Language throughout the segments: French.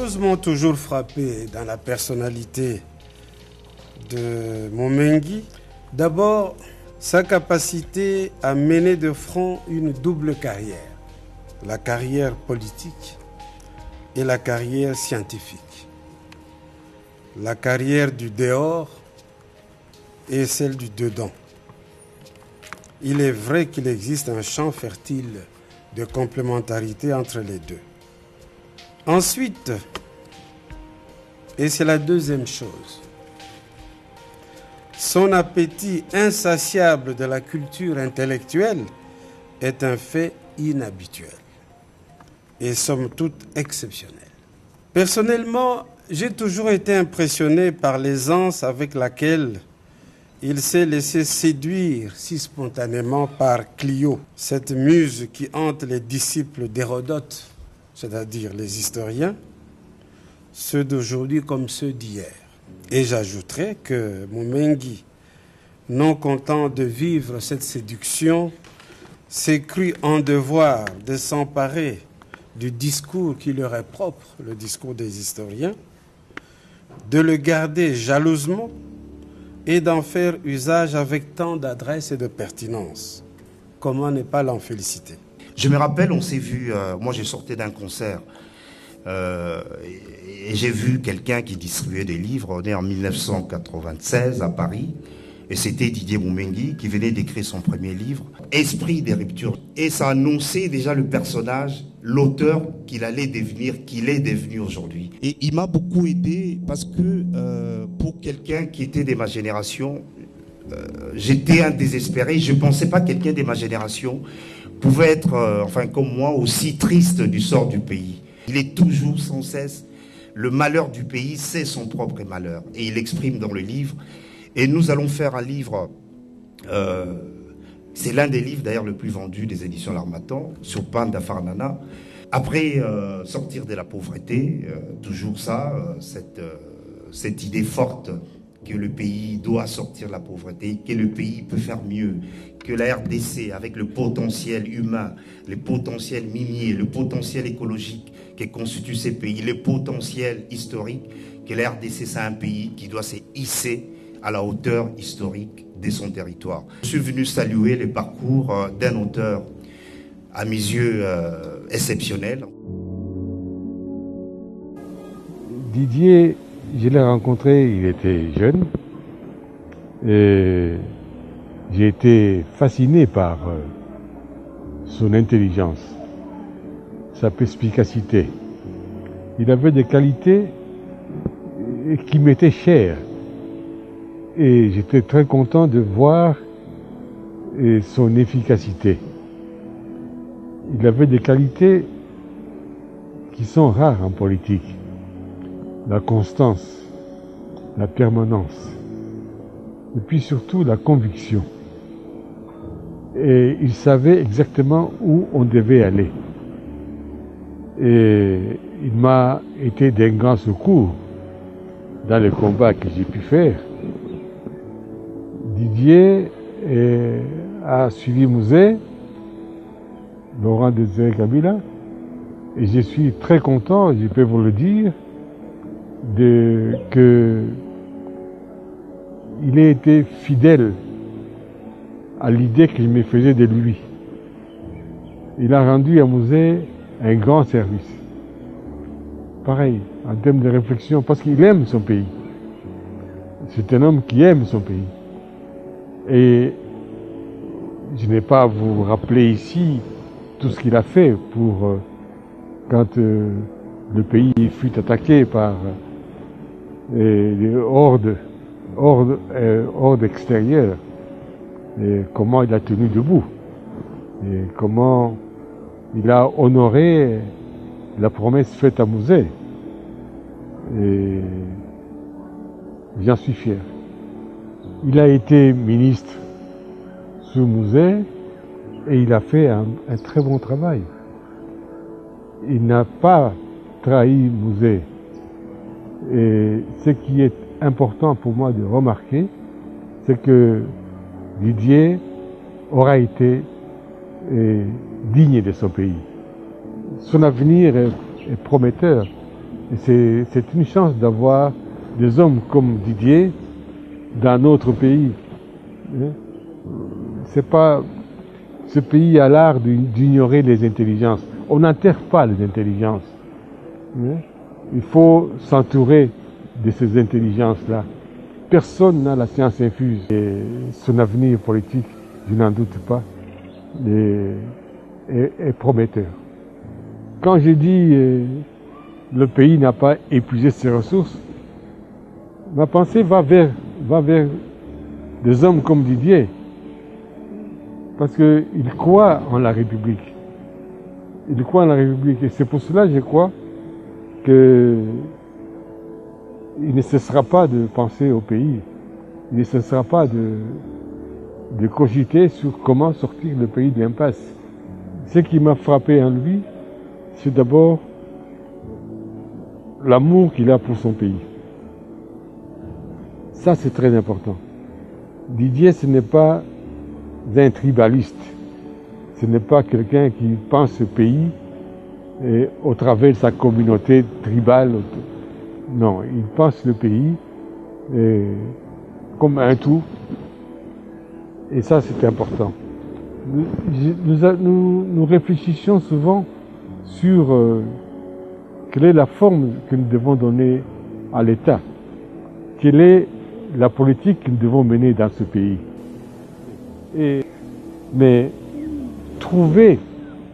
choses m'ont toujours frappé dans la personnalité de Moumengi. D'abord, sa capacité à mener de front une double carrière, la carrière politique et la carrière scientifique. La carrière du dehors et celle du dedans. Il est vrai qu'il existe un champ fertile de complémentarité entre les deux. Ensuite, et c'est la deuxième chose, son appétit insatiable de la culture intellectuelle est un fait inhabituel et somme toute exceptionnel. Personnellement, j'ai toujours été impressionné par l'aisance avec laquelle il s'est laissé séduire si spontanément par Clio, cette muse qui hante les disciples d'Hérodote, c'est-à-dire les historiens, ceux d'aujourd'hui comme ceux d'hier. Et j'ajouterai que Moumengi, non content de vivre cette séduction, s'est cru en devoir de s'emparer du discours qui leur est propre, le discours des historiens, de le garder jalousement et d'en faire usage avec tant d'adresse et de pertinence. Comment ne pas l'en féliciter? Je me rappelle, on s'est vu, moi j'ai sorti d'un concert et j'ai vu quelqu'un qui distribuait des livres. On est en 1996 à Paris et c'était Didier Moumengi qui venait d'écrire son premier livre, Esprit des ruptures. Et ça annonçait déjà le personnage, l'auteur qu'il allait devenir, qu'il est devenu aujourd'hui. Et il m'a beaucoup aidé parce que pour quelqu'un qui était de ma génération, j'étais un désespéré. Je ne pensais pas que quelqu'un de ma génération pouvait être, enfin comme moi, aussi triste du sort du pays. Il est toujours sans cesse, le malheur du pays, c'est son propre malheur. Et il l'exprime dans le livre. Et nous allons faire un livre, c'est l'un des livres d'ailleurs le plus vendu des éditions L'Harmattan, sur Panda Farnana. Après sortir de la pauvreté, toujours ça, cette idée forte que le pays doit sortir de la pauvreté, que le pays peut faire mieux, que la RDC, avec le potentiel humain, le potentiel minier, le potentiel écologique qui constitue ces pays, le potentiel historique, que la RDC, c'est un pays qui doit se hisser à la hauteur historique de son territoire. Je suis venu saluer le parcours d'un auteur, à mes yeux, exceptionnel. Didier, je l'ai rencontré, il était jeune. Et j'ai été fasciné par son intelligence, sa perspicacité. Il avait des qualités qui m'étaient chères. Et j'étais très content de voir son efficacité. Il avait des qualités qui sont rares en politique. La constance, la permanence, et puis surtout la conviction. Et il savait exactement où on devait aller. Et il m'a été d'un grand secours dans les combats que j'ai pu faire. Didier a suivi Mouzé, Laurent Désiré Kabila, et je suis très content, je peux vous le dire, que il ait été fidèle à l'idée que je me faisais de lui. Il a rendu à Mouzé un grand service. Pareil, en termes de réflexion, parce qu'il aime son pays. C'est un homme qui aime son pays. Et je n'ai pas à vous rappeler ici tout ce qu'il a fait pour quand le pays fut attaqué par les hordes extérieures, et comment il a tenu debout, et comment il a honoré la promesse faite à Mouzé. Et j'en suis fier. Il a été ministre sous Mouzé et il a fait un très bon travail. Il n'a pas trahi Mouzé. Et ce qui est important pour moi de remarquer, c'est que Didier aura été digne de son pays. Son avenir est prometteur. Et c'est une chance d'avoir des hommes comme Didier dans notre pays. C'est pas, ce pays a l'art d'ignorer les intelligences. On n'enterre pas les intelligences. Il faut s'entourer de ces intelligences-là. Personne n'a la science infuse. Et son avenir politique, je n'en doute pas, est prometteur. Quand je dis le pays n'a pas épuisé ses ressources, ma pensée va vers des hommes comme Didier, parce qu'il croit en la République. Il croit en la République, et c'est pour cela, je crois, qu'il ne cessera pas de penser au pays. Il ne cessera pas de cogiter sur comment sortir le pays de l'impasse. Ce qui m'a frappé en lui, c'est d'abord l'amour qu'il a pour son pays. Ça, c'est très important. Didier, ce n'est pas un tribaliste. Ce n'est pas quelqu'un qui pense ce pays au travers de sa communauté tribale. Non, il pense le pays comme un tout. Et ça, c'est important. Nous réfléchissions souvent sur quelle est la forme que nous devons donner à l'État. Quelle est la politique que nous devons mener dans ce pays. Mais trouvez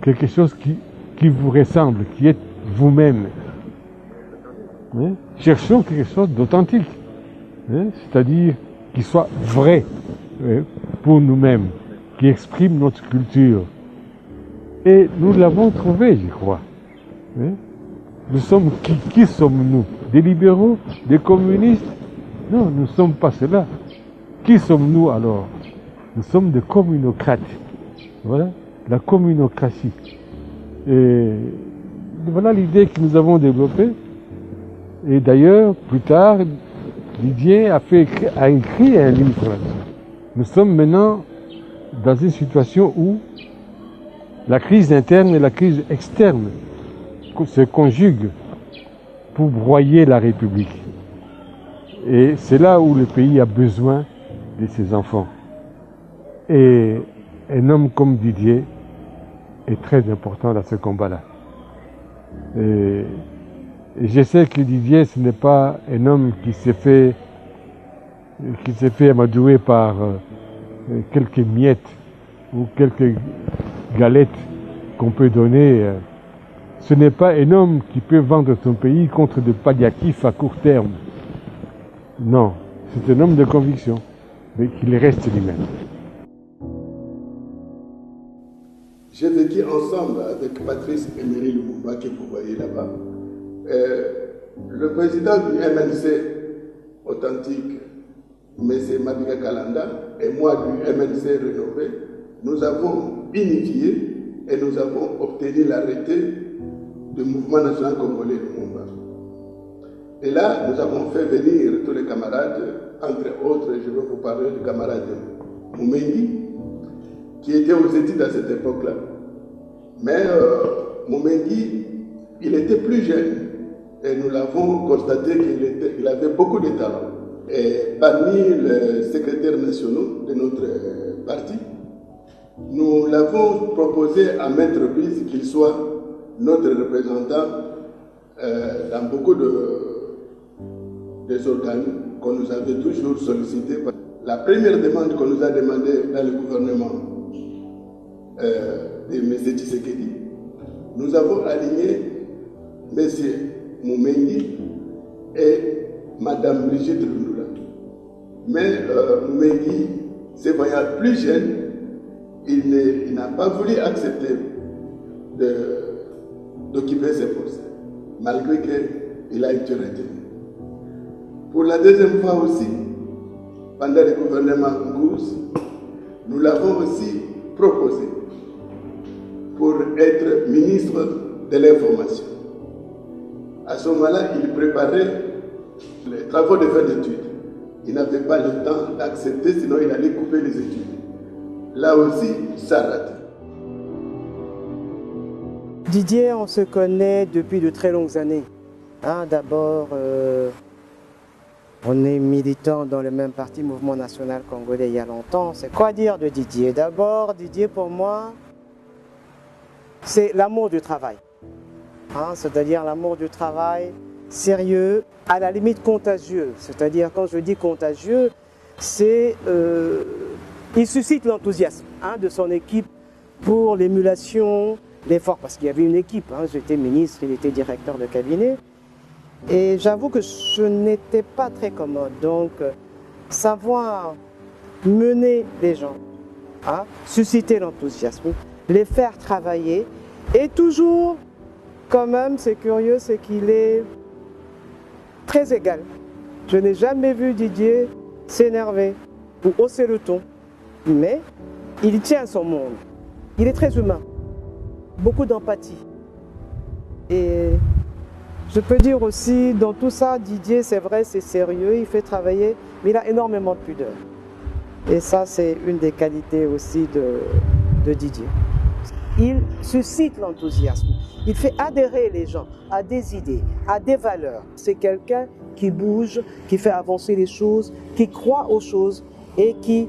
quelque chose qui vous ressemble, qui est vous-même. Cherchons quelque chose d'authentique, c'est-à-dire qui soit vrai pour nous-mêmes, qui exprime notre culture. Et nous l'avons trouvé, je crois. Nous sommes qui sommes-nous? Des libéraux? Des communistes? Non, nous ne sommes pas cela. Qui sommes-nous alors? Nous sommes des communocrates. Voilà, la communocratie. Et voilà l'idée que nous avons développée. Et d'ailleurs, plus tard, Didier a écrit un livre là-dessus. Nous sommes maintenant dans une situation où la crise interne et la crise externe se conjuguent pour broyer la République. Et c'est là où le pays a besoin de ses enfants. Et un homme comme Didier est très important dans ce combat-là. Et je sais que Didier, ce n'est pas un homme qui s'est fait amadouer par quelques miettes ou quelques galettes qu'on peut donner. Ce n'est pas un homme qui peut vendre son pays contre des palliatifs à court terme. Non, c'est un homme de conviction, mais qu'il reste lui-même. J'ai vécu ensemble avec Patrice Emery Lumumba, que vous voyez là-bas. Le président du MNC authentique, M. Mabiga Kalanda, et moi du MNC rénové, nous avons unifié et nous avons obtenu l'arrêté du mouvement national congolais Lumumba. Et là, nous avons fait venir tous les camarades, entre autres, je vais vous parler du camarade Moumengi, qui était aux études à cette époque-là. Mais Moumengi, il était plus jeune. Et nous l'avons constaté qu'il avait beaucoup de talent. Et parmi les secrétaires nationaux de notre parti, nous l'avons proposé à Maître Ruiz qu'il soit notre représentant dans beaucoup des organes qu'on nous avait toujours sollicités. La première demande qu'on nous a demandée dans le gouvernement de M. Tshisekedi, nous avons aligné M. Moumengi et Mme Brigitte Lundula. Mais Moumengi, se voyant plus jeune, il n'a pas voulu accepter d'occuper ces postes, malgré qu'il a été retenu. Pour la deuxième fois aussi, pendant le gouvernement Ngous, nous l'avons aussi proposé pour être ministre de l'information. À ce moment-là, il préparait les travaux de fin d'études. Il n'avait pas le temps d'accepter, sinon il allait couper les études. Là aussi, ça rate. Didier, on se connaît depuis de très longues années. Hein, d'abord, on est militant dans le même parti, Mouvement National Congolais, il y a longtemps. C'est quoi dire de Didier? D'abord, Didier, pour moi, c'est l'amour du travail. Hein, c'est-à-dire l'amour du travail sérieux, à la limite contagieux. C'est-à-dire, quand je dis contagieux, c'est... il suscite l'enthousiasme de son équipe pour l'émulation, l'effort, parce qu'il y avait une équipe. Hein, j'étais ministre, il était directeur de cabinet. Et j'avoue que je n'étais pas très commode. Donc, savoir mener les gens, susciter l'enthousiasme, les faire travailler, et toujours, quand même, c'est curieux, c'est qu'il est très égal. Je n'ai jamais vu Didier s'énerver ou hausser le ton, mais il tient son monde. Il est très humain, beaucoup d'empathie. Et je peux dire aussi, dans tout ça, Didier, c'est vrai, c'est sérieux, il fait travailler, mais il a énormément de pudeur. Et ça, c'est une des qualités aussi de Didier. Il suscite l'enthousiasme, il fait adhérer les gens à des idées, à des valeurs. C'est quelqu'un qui bouge, qui fait avancer les choses, qui croit aux choses et qui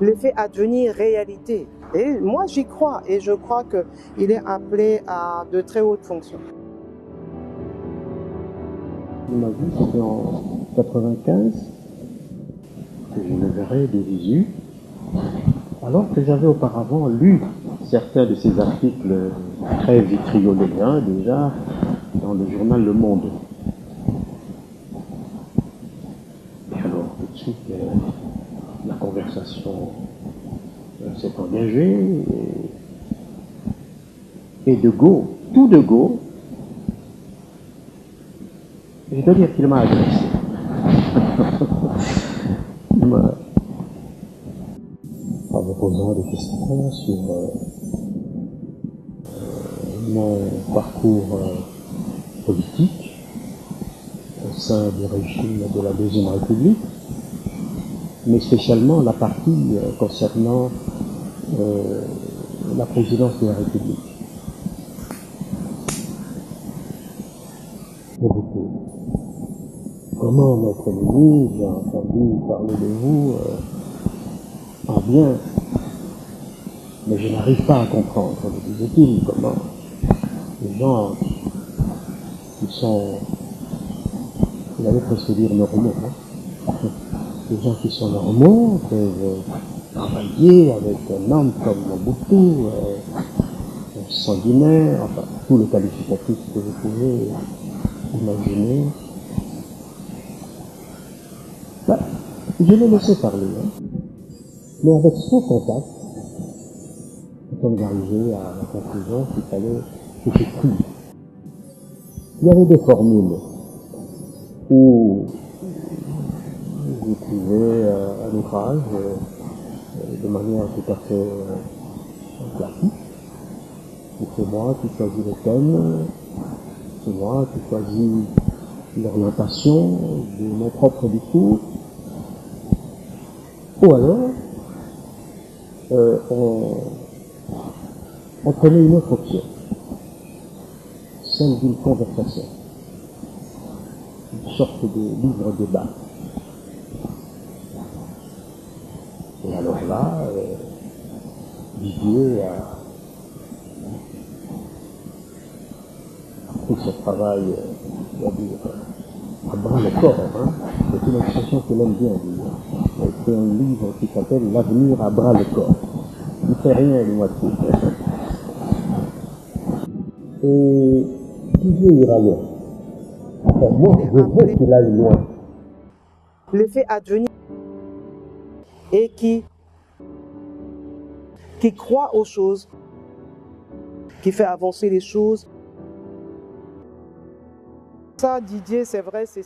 les fait advenir réalité. Et moi, j'y crois et je crois qu'il est appelé à de très hautes fonctions. Il m'a vu, c'était en 95, que je le verrai de visu, alors que j'avais auparavant lu certains de ses articles très vitrioléens déjà dans le journal Le Monde. Et alors tout de suite, la conversation s'est engagée et de go, tout de go, je dois dire qu'il m'a agressé. En me posant des questions sur mon parcours politique au sein du régime de la Deuxième République, mais spécialement la partie concernant la présidence de la République. Comment, maître Lévy, j'ai entendu parler de vous en bien, mais je n'arrive pas à comprendre, me disait-il, comment les gens qui sont, il allait presque dire normaux, les gens qui sont normaux peuvent travailler avec un homme comme Mobutu, sanguinaire, enfin, tous les qualificatifs que vous pouvez imaginer. Je l'ai laissé parler, mais avec son contact, nous sommes arrivés à la conclusion qu'il fallait que je prie. Il y avait des formules où j'écrivais un ouvrage de manière tout à fait classique. C'est moi qui choisis le thème, c'est moi qui choisis l'orientation de mon propre discours. Ou alors, on prenait une autre option, celle d'une conversation, une sorte de livre-débat. Et alors là, Didier a pris ce travail, on va dire, à bras le corps, c'est une expression qu'il aime bien dire. C'est un livre qui s'appelle L'avenir à bras le corps. Il ne fait rien de moitié. Et Didier ira loin. Enfin, moi, je veux qu'il aille loin. Le fait advenir et qui croit aux choses, qui fait avancer les choses. Ça, Didier, c'est vrai, c'est